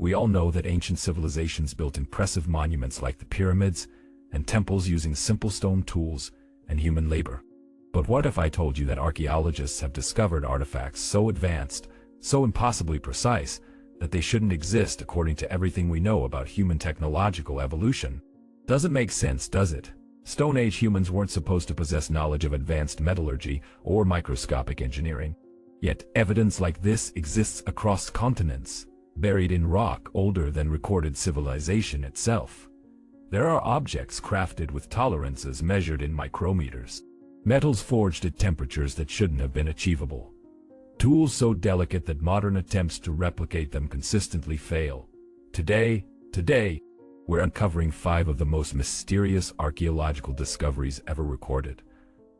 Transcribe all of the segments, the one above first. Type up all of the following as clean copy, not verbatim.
We all know that ancient civilizations built impressive monuments like the pyramids and temples using simple stone tools and human labor. But what if I told you that archaeologists have discovered artifacts so advanced, so impossibly precise, that they shouldn't exist according to everything we know about human technological evolution? Doesn't make sense, does it? Stone Age humans weren't supposed to possess knowledge of advanced metallurgy or microscopic engineering. Yet evidence like this exists across continents, buried in rock older than recorded civilization itself. There are objects crafted with tolerances measured in micrometers, metals forged at temperatures that shouldn't have been achievable, tools so delicate that modern attempts to replicate them consistently fail. Today, we're uncovering 5 of the most mysterious archaeological discoveries ever recorded,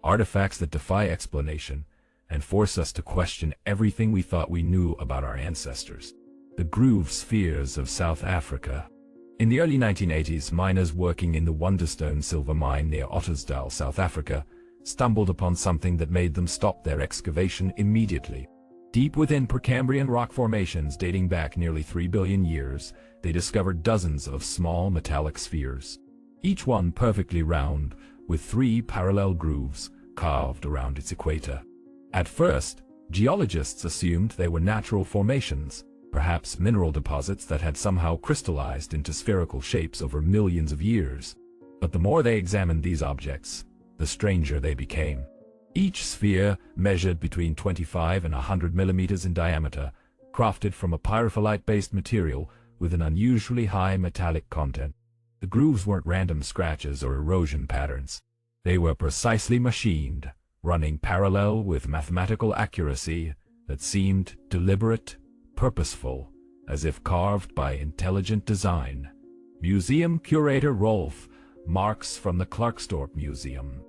artifacts that defy explanation and force us to question everything we thought we knew about our ancestors. The groove spheres of South Africa. In the early 1980s, miners working in the Wonderstone silver mine near Ottosdal, South Africa, stumbled upon something that made them stop their excavation immediately. Deep within Precambrian rock formations dating back nearly 3 billion years, they discovered dozens of small metallic spheres, each one perfectly round, with 3 parallel grooves carved around its equator. At first, geologists assumed they were natural formations, perhaps mineral deposits that had somehow crystallized into spherical shapes over millions of years. But the more they examined these objects, the stranger they became. Each sphere measured between 25 and 100 millimeters in diameter, crafted from a pyrophyllite-based material with an unusually high metallic content. The grooves weren't random scratches or erosion patterns. They were precisely machined, running parallel with mathematical accuracy that seemed deliberate, purposeful, as if carved by intelligent design. Museum curator Rolf Marx from the Klerksdorp Museum,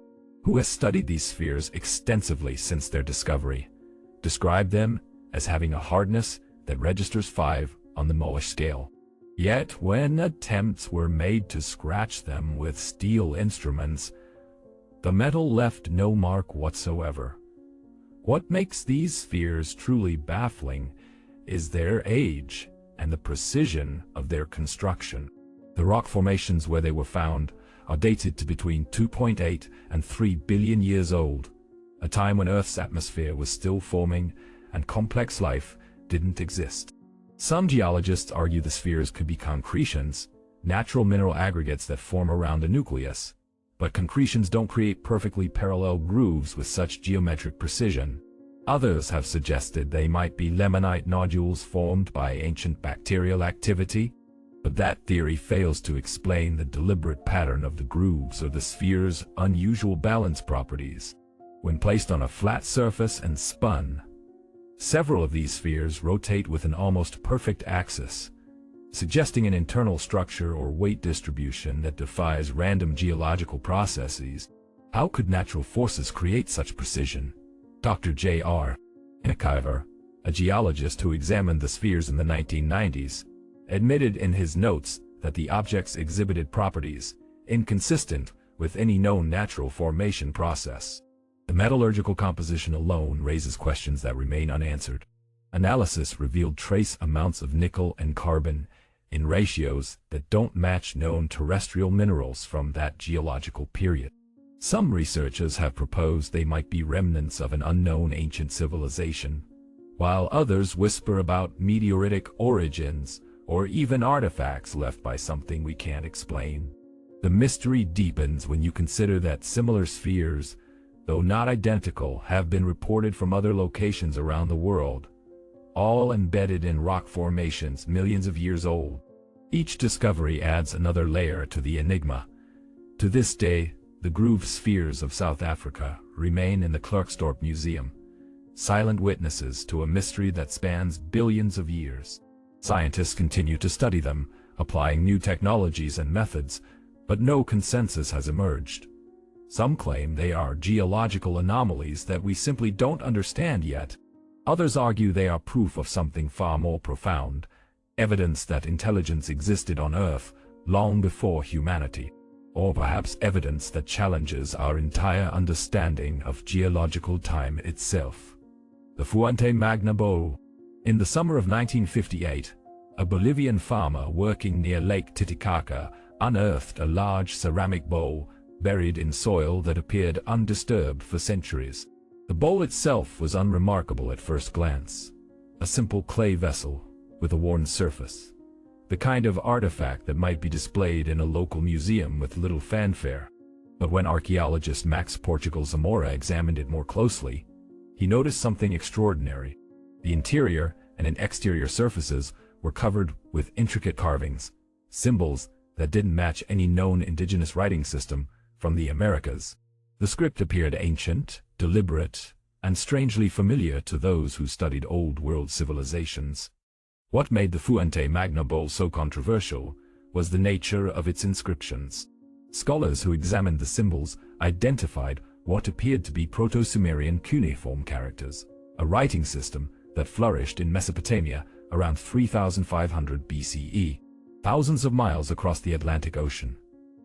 who has studied these spheres extensively since their discovery, described them as having a hardness that registers 5 on the Mohs scale. Yet when attempts were made to scratch them with steel instruments, the metal left no mark whatsoever. What makes these spheres truly baffling is their age and the precision of their construction. The rock formations where they were found are dated to between 2.8 and 3 billion years old, a time when Earth's atmosphere was still forming and complex life didn't exist. Some geologists argue the spheres could be concretions, natural mineral aggregates that form around a nucleus. But concretions don't create perfectly parallel grooves with such geometric precision. Others have suggested they might be limonite nodules formed by ancient bacterial activity, but that theory fails to explain the deliberate pattern of the grooves or the sphere's unusual balance properties. When placed on a flat surface and spun, several of these spheres rotate with an almost perfect axis, suggesting an internal structure or weight distribution that defies random geological processes. How could natural forces create such precision? Dr. J.R. Nickiver, a geologist who examined the spheres in the 1990s, admitted in his notes that the objects exhibited properties inconsistent with any known natural formation process. The metallurgical composition alone raises questions that remain unanswered. Analysis revealed trace amounts of nickel and carbon in ratios that don't match known terrestrial minerals from that geological period. Some researchers have proposed they might be remnants of an unknown ancient civilization, while others whisper about meteoritic origins or even artifacts left by something we can't explain. The mystery deepens when you consider that similar spheres, though not identical, have been reported from other locations around the world, all embedded in rock formations millions of years old. Each discovery adds another layer to the enigma. To this day, the groove spheres of South Africa remain in the Klerksdorp Museum, silent witnesses to a mystery that spans billions of years. Scientists continue to study them, applying new technologies and methods, but no consensus has emerged. Some claim they are geological anomalies that we simply don't understand yet. Others argue they are proof of something far more profound, evidence that intelligence existed on Earth long before humanity, or perhaps evidence that challenges our entire understanding of geological time itself. The Fuente Magna Bowl. In the summer of 1958, A Bolivian farmer working near Lake Titicaca unearthed a large ceramic bowl buried in soil that appeared undisturbed for centuries. The bowl itself was unremarkable at first glance. A simple clay vessel with a worn surface. The kind of artifact that might be displayed in a local museum with little fanfare. But when archaeologist Max Portugal Zamora examined it more closely, he noticed something extraordinary. The interior and exterior surfaces were covered with intricate carvings, symbols that didn't match any known indigenous writing system from the Americas. The script appeared ancient, deliberate, and strangely familiar to those who studied Old World civilizations. What made the Fuente Magna bowl so controversial was the nature of its inscriptions. Scholars who examined the symbols identified what appeared to be Proto-Sumerian cuneiform characters, a writing system that flourished in Mesopotamia around 3500 BCE, thousands of miles across the Atlantic Ocean.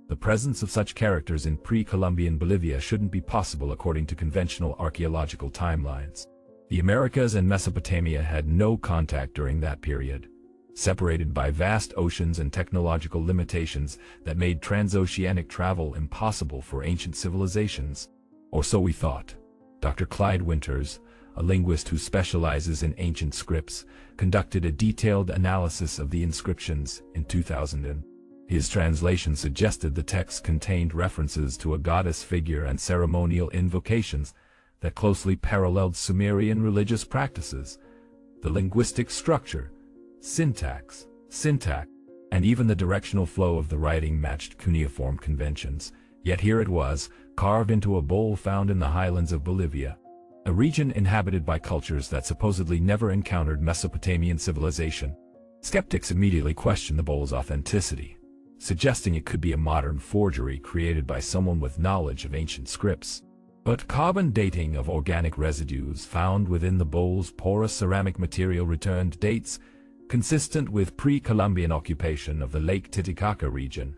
The presence of such characters in pre-Columbian Bolivia shouldn't be possible according to conventional archaeological timelines. The Americas and Mesopotamia had no contact during that period, separated by vast oceans and technological limitations that made transoceanic travel impossible for ancient civilizations. Or so we thought. Dr. Clyde Winters, a linguist who specializes in ancient scripts, conducted a detailed analysis of the inscriptions in 2000. His translation suggested the text contained references to a goddess figure and ceremonial invocations that closely paralleled Sumerian religious practices. The linguistic structure, syntax, and even the directional flow of the writing matched cuneiform conventions, yet here it was, carved into a bowl found in the highlands of Bolivia, a region inhabited by cultures that supposedly never encountered Mesopotamian civilization. Skeptics immediately questioned the bowl's authenticity, suggesting it could be a modern forgery created by someone with knowledge of ancient scripts. But carbon dating of organic residues found within the bowl's porous ceramic material returned dates consistent with pre-Columbian occupation of the Lake Titicaca region,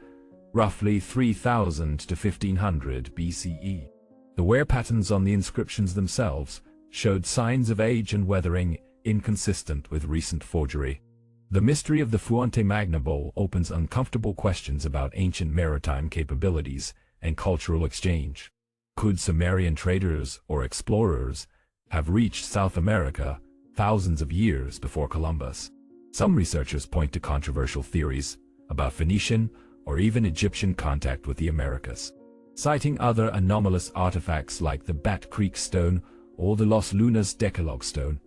roughly 3000 to 1500 BCE. The wear patterns on the inscriptions themselves showed signs of age and weathering inconsistent with recent forgery. The mystery of the Fuente Magna bowl opens uncomfortable questions about ancient maritime capabilities and cultural exchange. Could Sumerian traders or explorers have reached South America thousands of years before Columbus? Some researchers point to controversial theories about Phoenician or even Egyptian contact with the Americas, citing other anomalous artifacts like the Bat Creek stone or the Los Lunas Decalogue stone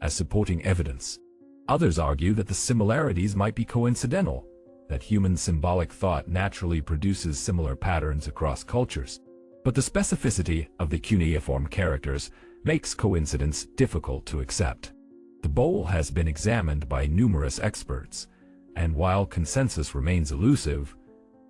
as supporting evidence. Others argue that the similarities might be coincidental, that human symbolic thought naturally produces similar patterns across cultures. But the specificity of the cuneiform characters makes coincidence difficult to accept. The bowl has been examined by numerous experts, and while consensus remains elusive,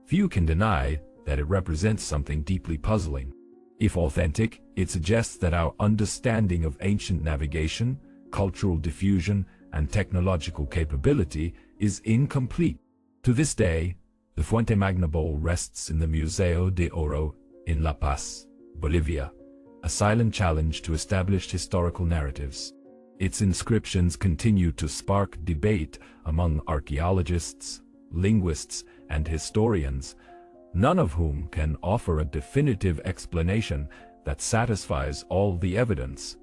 few can deny that it represents something deeply puzzling. If authentic, it suggests that our understanding of ancient navigation, cultural diffusion, and technological capability is incomplete. To this day, the Fuente Magna bowl rests in the Museo de Oro in La Paz, Bolivia, a silent challenge to established historical narratives. Its inscriptions continue to spark debate among archaeologists, linguists, and historians, none of whom can offer a definitive explanation that satisfies all the evidence.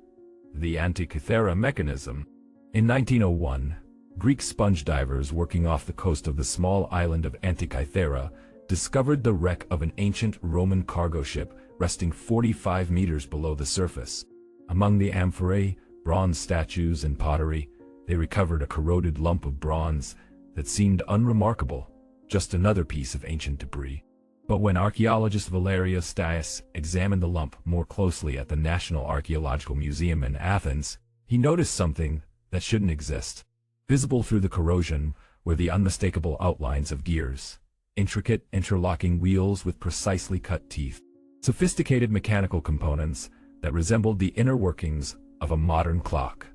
The Antikythera mechanism. In 1901, Greek sponge divers working off the coast of the small island of Antikythera discovered the wreck of an ancient Roman cargo ship resting 45 meters below the surface. Among the amphorae, bronze statues, and pottery, they recovered a corroded lump of bronze that seemed unremarkable, just another piece of ancient debris. But when archaeologist Valerius Stias examined the lump more closely at the National Archaeological Museum in Athens, he noticed something that shouldn't exist. Visible through the corrosion were the unmistakable outlines of gears, intricate interlocking wheels with precisely cut teeth, sophisticated mechanical components that resembled the inner workings of a modern clock.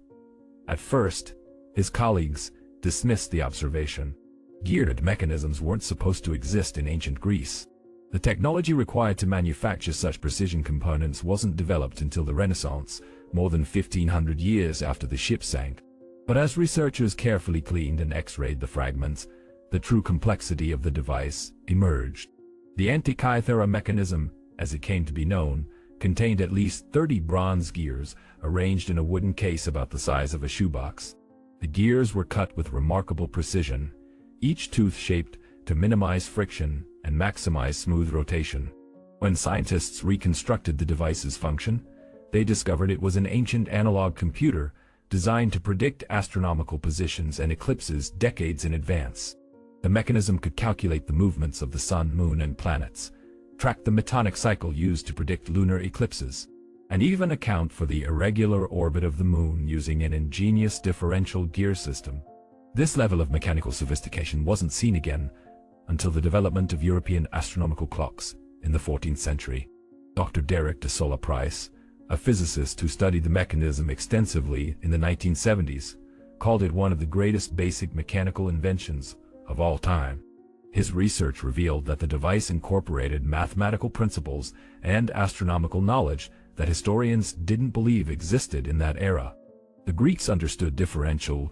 At first, his colleagues dismissed the observation. Geared mechanisms weren't supposed to exist in ancient Greece. The technology required to manufacture such precision components wasn't developed until the Renaissance, more than 1500 years after the ship sank. But as researchers carefully cleaned and X-rayed the fragments, the true complexity of the device emerged. The Antikythera mechanism, as it came to be known, contained at least 30 bronze gears arranged in a wooden case about the size of a shoebox. The gears were cut with remarkable precision, each tooth shaped to minimize friction and maximize smooth rotation. When scientists reconstructed the device's function, they discovered it was an ancient analog computer designed to predict astronomical positions and eclipses decades in advance. The mechanism could calculate the movements of the sun, moon, and planets, track the metonic cycle used to predict lunar eclipses, and even account for the irregular orbit of the moon using an ingenious differential gear system. This level of mechanical sophistication wasn't seen again until the development of European astronomical clocks in the 14th century. Dr. Derek de Solla Price, a physicist who studied the mechanism extensively in the 1970s, called it one of the greatest basic mechanical inventions of all time. His research revealed that the device incorporated mathematical principles and astronomical knowledge that historians didn't believe existed in that era. The Greeks understood differential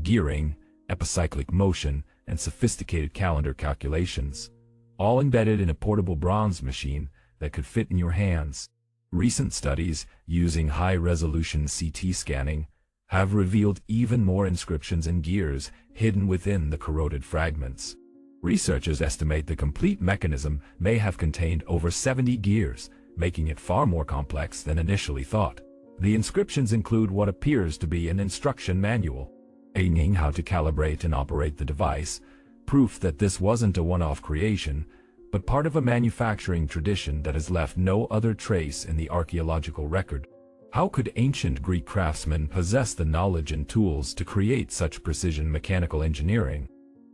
gearing, epicyclic motion, and sophisticated calendar calculations, all embedded in a portable bronze machine that could fit in your hands. Recent studies using high-resolution CT scanning have revealed even more inscriptions and gears hidden within the corroded fragments. Researchers estimate the complete mechanism may have contained over 70 gears, making it far more complex than initially thought. The inscriptions include what appears to be an instruction manual, explaining how to calibrate and operate the device, proof that this wasn't a one-off creation, but part of a manufacturing tradition that has left no other trace in the archaeological record. How could ancient Greek craftsmen possess the knowledge and tools to create such precision mechanical engineering?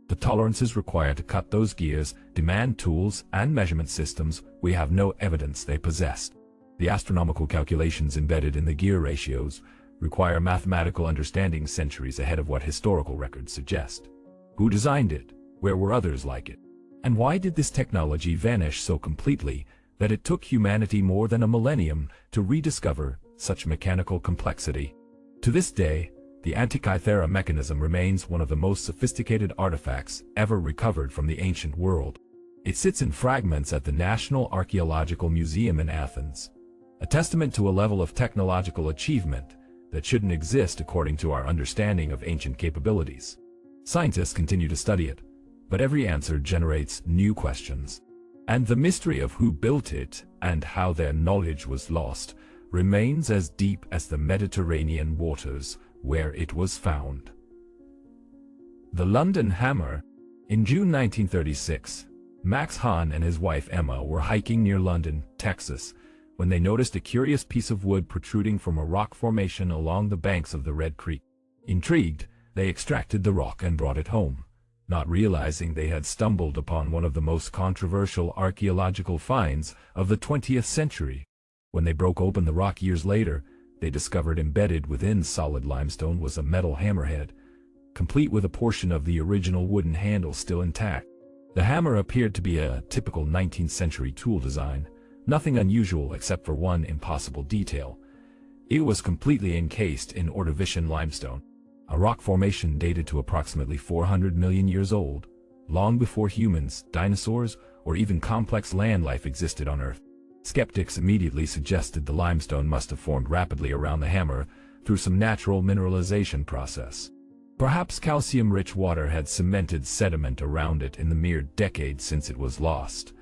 The tolerances required to cut those gears demand tools and measurement systems we have no evidence they possessed. The astronomical calculations embedded in the gear ratios require mathematical understanding centuries ahead of what historical records suggest. Who designed it? Where were others like it? And why did this technology vanish so completely that it took humanity more than a millennium to rediscover such mechanical complexity? To this day, the Antikythera mechanism remains one of the most sophisticated artifacts ever recovered from the ancient world. It sits in fragments at the National Archaeological Museum in Athens, a testament to a level of technological achievement that shouldn't exist according to our understanding of ancient capabilities. Scientists continue to study it, but every answer generates new questions. And the mystery of who built it and how their knowledge was lost remains as deep as the Mediterranean waters where it was found. The London Hammer. In June 1936, Max Hahn and his wife Emma were hiking near London, Texas, when they noticed a curious piece of wood protruding from a rock formation along the banks of the Red Creek. Intrigued, they extracted the rock and brought it home, not realizing they had stumbled upon one of the most controversial archaeological finds of the 20th century. When they broke open the rock years later, they discovered embedded within solid limestone was a metal hammerhead, complete with a portion of the original wooden handle still intact. The hammer appeared to be a typical 19th century tool design, nothing unusual except for one impossible detail. It was completely encased in Ordovician limestone, a rock formation dated to approximately 400 million years old, long before humans, dinosaurs, or even complex land life existed on Earth. Skeptics immediately suggested the limestone must have formed rapidly around the hammer through some natural mineralization process. Perhaps calcium-rich water had cemented sediment around it in the mere decades since it was lost.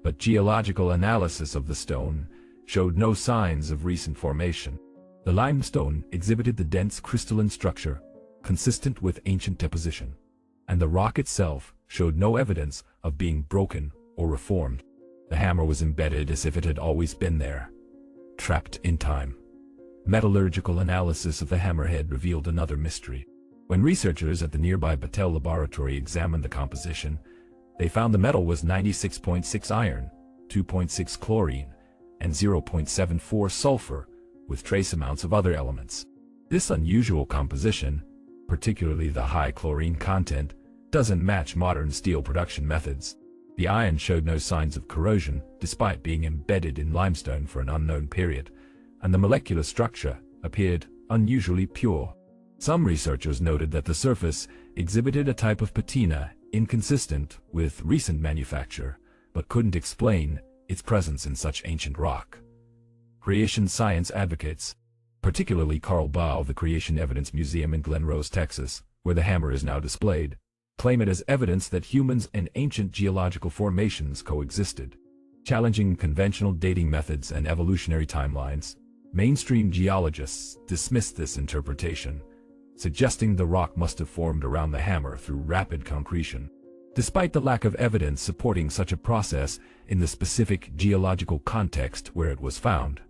But geological analysis of the stone showed no signs of recent formation. The limestone exhibited the dense crystalline structure consistent with ancient deposition, and the rock itself showed no evidence of being broken or reformed. The hammer was embedded as if it had always been there, trapped in time. Metallurgical analysis of the hammerhead revealed another mystery. When researchers at the nearby Battelle laboratory examined the composition, they found the metal was 96.6 iron, 2.6 chlorine, and 0.74 sulfur, with trace amounts of other elements. This unusual composition, particularly the high chlorine content, doesn't match modern steel production methods. The iron showed no signs of corrosion, despite being embedded in limestone for an unknown period, and the molecular structure appeared unusually pure. Some researchers noted that the surface exhibited a type of patina inconsistent with recent manufacture, but couldn't explain its presence in such ancient rock. Creation science advocates, particularly Carl Baugh of the Creation Evidence Museum in Glen Rose, Texas, where the hammer is now displayed, claim it as evidence that humans and ancient geological formations coexisted. Challenging conventional dating methods and evolutionary timelines, mainstream geologists dismissed this interpretation, suggesting the rock must have formed around the hammer through rapid concretion. Despite the lack of evidence supporting such a process in the specific geological context where it was found,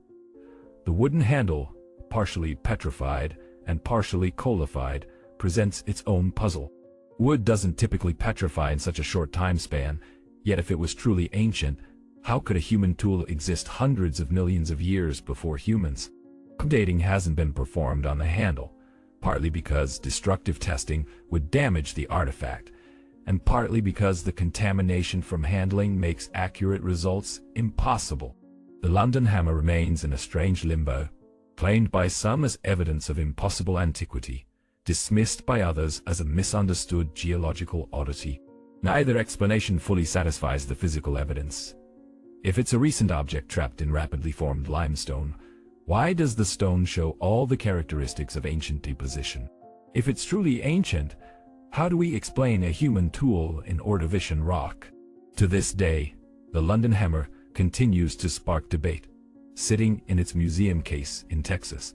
the wooden handle, partially petrified and partially coalified, presents its own puzzle. Wood doesn't typically petrify in such a short time span, yet if it was truly ancient, how could a human tool exist hundreds of millions of years before humans? Dating hasn't been performed on the handle, partly because destructive testing would damage the artifact, and partly because the contamination from handling makes accurate results impossible. The London hammer remains in a strange limbo, claimed by some as evidence of impossible antiquity, dismissed by others as a misunderstood geological oddity. Neither explanation fully satisfies the physical evidence. If it's a recent object trapped in rapidly formed limestone, why does the stone show all the characteristics of ancient deposition? If it's truly ancient, how do we explain a human tool in Ordovician rock? To this day, the London hammer continues to spark debate, sitting in its museum case in Texas,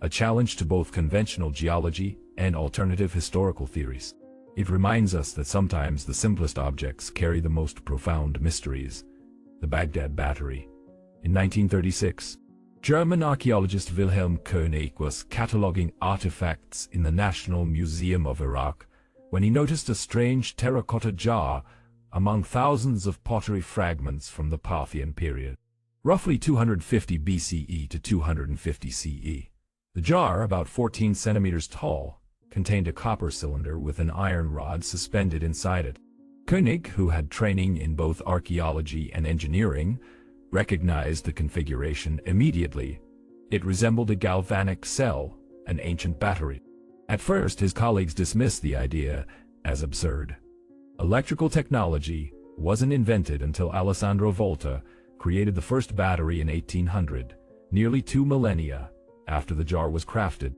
a challenge to both conventional geology and alternative historical theories. It reminds us that sometimes the simplest objects carry the most profound mysteries. The Baghdad Battery. In 1936, German archaeologist Wilhelm Koenig was cataloging artifacts in the National Museum of Iraq when he noticed a strange terracotta jar among thousands of pottery fragments from the Parthian period, roughly 250 BCE to 250 CE. The jar, about 14 centimeters tall, contained a copper cylinder with an iron rod suspended inside it. Koenig, who had training in both archaeology and engineering, recognized the configuration immediately. It resembled a galvanic cell, an ancient battery. At first, his colleagues dismissed the idea as absurd. Electrical technology wasn't invented until Alessandro Volta created the first battery in 1800, nearly 2 millennia after the jar was crafted.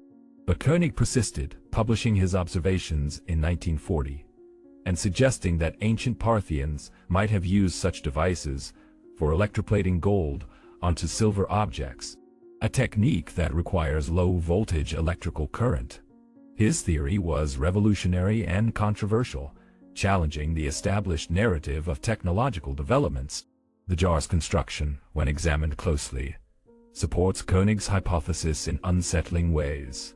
But Koenig persisted, publishing his observations in 1940, and suggesting that ancient Parthians might have used such devices for electroplating gold onto silver objects, a technique that requires low-voltage electrical current. His theory was revolutionary and controversial, challenging the established narrative of technological developments. The jar's construction, when examined closely, supports Koenig's hypothesis in unsettling ways.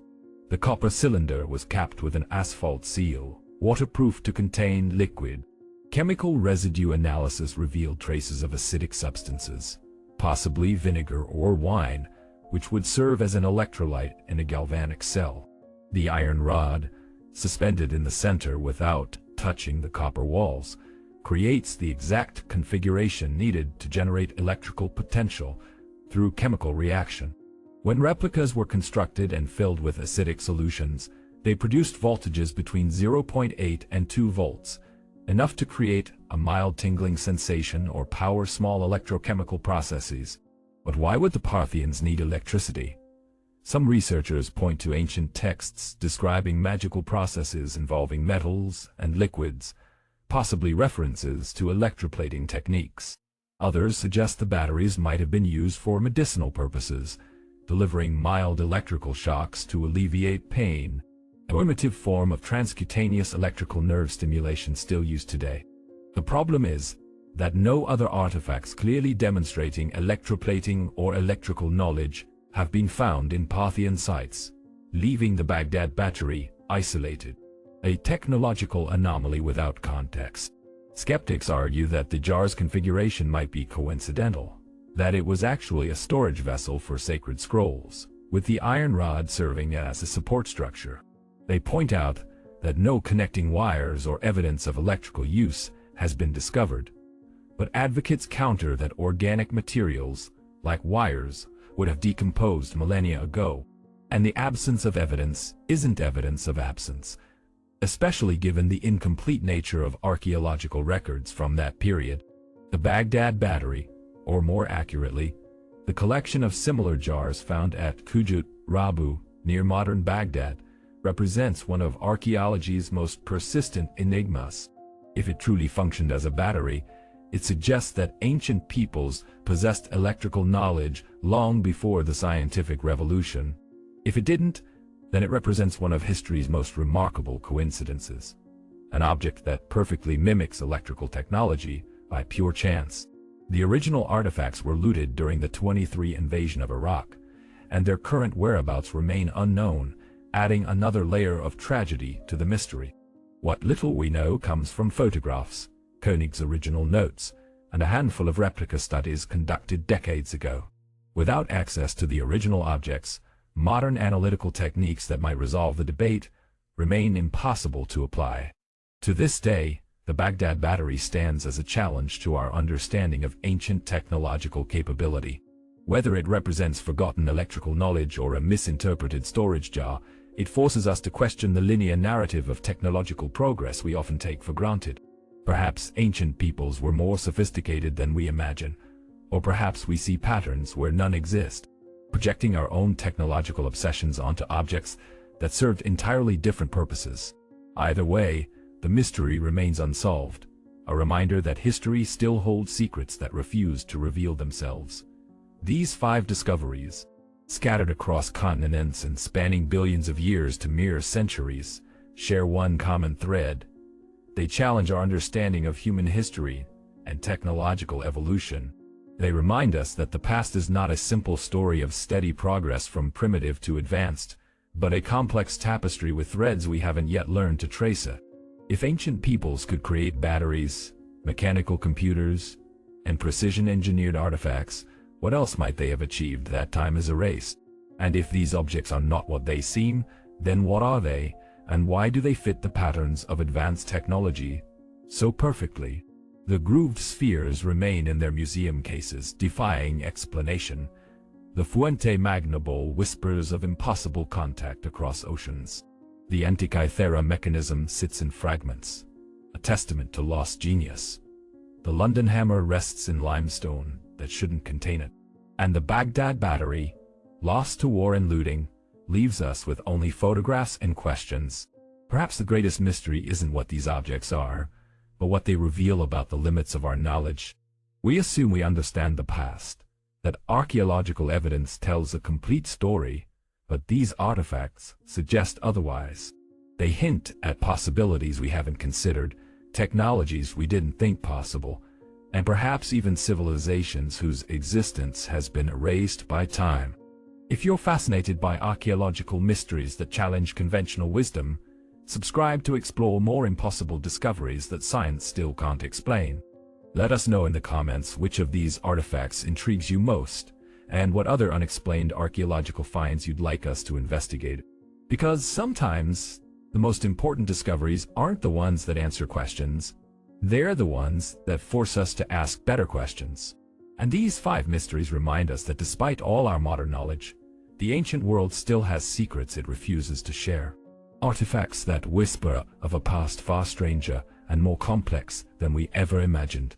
The copper cylinder was capped with an asphalt seal, waterproof to contain liquid. Chemical residue analysis revealed traces of acidic substances, possibly vinegar or wine, which would serve as an electrolyte in a galvanic cell. The iron rod, suspended in the center without touching the copper walls, creates the exact configuration needed to generate electrical potential through chemical reaction. When replicas were constructed and filled with acidic solutions, they produced voltages between 0.8 and 2 volts, enough to create a mild tingling sensation or power small electrochemical processes. But why would the Parthians need electricity? Some researchers point to ancient texts describing magical processes involving metals and liquids, possibly references to electroplating techniques. Others suggest the batteries might have been used for medicinal purposes, delivering mild electrical shocks to alleviate pain, a primitive form of transcutaneous electrical nerve stimulation still used today. The problem is that no other artifacts clearly demonstrating electroplating or electrical knowledge have been found in Parthian sites, leaving the Baghdad Battery isolated, a technological anomaly without context. Skeptics argue that the jar's configuration might be coincidental, that it was actually a storage vessel for sacred scrolls, with the iron rod serving as a support structure. They point out that no connecting wires or evidence of electrical use has been discovered, but advocates counter that organic materials, like wires, would have decomposed millennia ago. And the absence of evidence isn't evidence of absence, especially given the incomplete nature of archaeological records from that period. The Baghdad Battery, or more accurately, the collection of similar jars found at Qujut, Rabu, near modern Baghdad, represents one of archaeology's most persistent enigmas. If it truly functioned as a battery, it suggests that ancient peoples possessed electrical knowledge long before the scientific revolution. If it didn't, then it represents one of history's most remarkable coincidences, an object that perfectly mimics electrical technology by pure chance. The original artifacts were looted during the 23 invasion of Iraq, and their current whereabouts remain unknown, adding another layer of tragedy to the mystery. What little we know comes from photographs, Koenig's original notes, and a handful of replica studies conducted decades ago. Without access to the original objects, modern analytical techniques that might resolve the debate remain impossible to apply. To this day, the Baghdad Battery stands as a challenge to our understanding of ancient technological capability. Whether it represents forgotten electrical knowledge or a misinterpreted storage jar, it forces us to question the linear narrative of technological progress we often take for granted. Perhaps ancient peoples were more sophisticated than we imagine, or perhaps we see patterns where none exist, projecting our own technological obsessions onto objects that served entirely different purposes. Either way, the mystery remains unsolved, a reminder that history still holds secrets that refuse to reveal themselves. These 5 discoveries, scattered across continents and spanning billions of years to mere centuries, share one common thread. They challenge our understanding of human history and technological evolution. They remind us that the past is not a simple story of steady progress from primitive to advanced, but a complex tapestry with threads we haven't yet learned to trace. If ancient peoples could create batteries, mechanical computers, and precision-engineered artifacts, what else might they have achieved that time is erased? And if these objects are not what they seem, then what are they, and why do they fit the patterns of advanced technology so perfectly? The grooved spheres remain in their museum cases, defying explanation. The Fuente Magna Bowl whispers of impossible contact across oceans. The Antikythera mechanism sits in fragments, a testament to lost genius. The London hammer rests in limestone that shouldn't contain it. And the Baghdad Battery, lost to war and looting, leaves us with only photographs and questions. Perhaps the greatest mystery isn't what these objects are, but what they reveal about the limits of our knowledge. We assume we understand the past, that archaeological evidence tells a complete story, but these artifacts suggest otherwise. They hint at possibilities we haven't considered, technologies we didn't think possible, and perhaps even civilizations whose existence has been erased by time. If you're fascinated by archaeological mysteries that challenge conventional wisdom, subscribe to explore more impossible discoveries that science still can't explain. Let us know in the comments which of these artifacts intrigues you most, and what other unexplained archaeological finds you'd like us to investigate. Because sometimes, the most important discoveries aren't the ones that answer questions, they're the ones that force us to ask better questions. And these 5 mysteries remind us that despite all our modern knowledge, the ancient world still has secrets it refuses to share. Artifacts that whisper of a past far stranger and more complex than we ever imagined.